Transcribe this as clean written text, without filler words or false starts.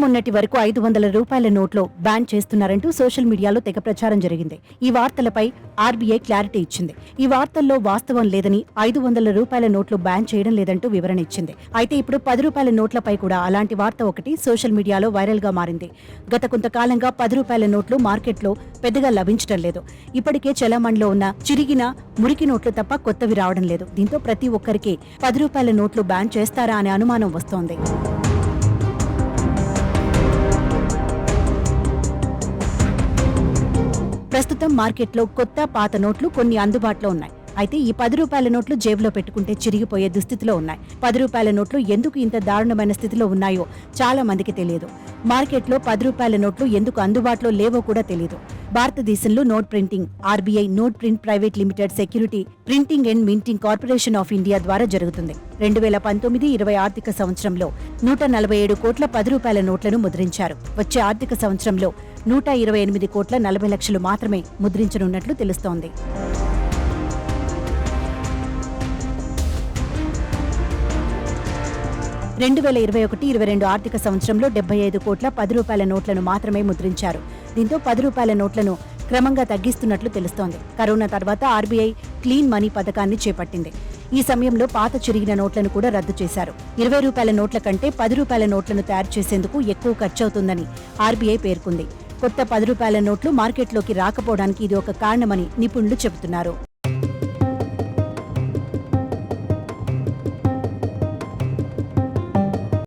మొన్నటి వరకు 500 రూపాయల నోట్లో బ్యాన్ చేస్తున్నారంటూ సోషల్ మీడియాలో తెగ ప్రచారం జరిగింది. ఈ వార్తలపై ఆర్బీఐ క్లారిటీ ఇచ్చింది. ఈ వార్తల్లో వాస్తవం లేదని, 500 రూపాయల నోట్లు బ్యాన్ చేయడం లేదంటూ వివరణ ఇచ్చింది. అయితే ఇప్పుడు 10 రూపాయల నోట్లపై కూడా అలాంటి వార్త ఒకటి సోషల్ మీడియాలో వైరల్ గా మారింది. గత కొంతకాలంగా 10 రూపాయల నోట్లు మార్కెట్లో పెద్దగా లభించడం లేదు. ఇప్పటికే చలామణిలో ఉన్న చిరిగిన మురికి నోట్లు తప్ప కొత్తవి రావడం లేదు. దీంతో ప్రతి ఒక్కరికి 10 రూపాయల నోట్లు బ్యాన్ చేస్తారా అనే అనుమానం వస్తోంది. ప్రస్తుతం మార్కెట్లో కొత్త పాత నోట్లు కొన్ని అందుబాటులో ఉన్నాయి. అయితే ఈ 10 రూపాయల నోట్లు జేబులో పెట్టుకుంటే చిరిగిపోయే దుస్థితిలో ఉన్నాయి. 10 రూపాయల నోట్లు ఎందుకు ఇంత దారుణమైన స్థితిలో ఉన్నాయో చాలా మందికి తెలియదు. మార్కెట్లో 10 రూపాయల నోట్లు ఎందుకు అందుబాటులో లేవో కూడా తెలియదు. భారతదేశంలో note printing RBI note print private limited security printing and minting corporation of India ద్వారా జరుగుతుంది. 2019-20 ఆర్థిక సంవత్సరంలో 147 కోట్ల 10 రూపాయల నోట్లను ముద్రించారు. వచ్చే ఆర్థిక సంవత్సరంలో 128 కోట్ల 40 లక్షలు మాత్రమే ముద్రించనున్నట్లు తెలుస్తోంది. రెండు 2021-22 ఆర్థిక సంవత్సరంలో 75 కోట్ల 10 రూపాయల నోట్లను మాత్రమే ముద్రించారు. దీంతో 10 రూపాయల నోట్లను క్రమంగా తగ్గిస్తున్నట్లు తెలుస్తోంది. కరోనా తర్వాత ఆర్బీఐ క్లీన్ మనీ పథకాన్ని చేపట్టింది. ఈ సమయంలో పాత చిరిగిన నోట్లను కూడా రద్దు చేశారు. 20 రూపాయల నోట్ల కంటే 10 రూపాయల నోట్లను తయారు చేసేందుకు ఎక్కువ ఖర్చవుతుందని ఆర్బీఐ పేర్కొంది. కొత్త 10 రూపాయల నోట్లు మార్కెట్లోకి రాకపోవడానికి ఇది ఒక కారణమని నిపుణులు చెబుతున్నారు.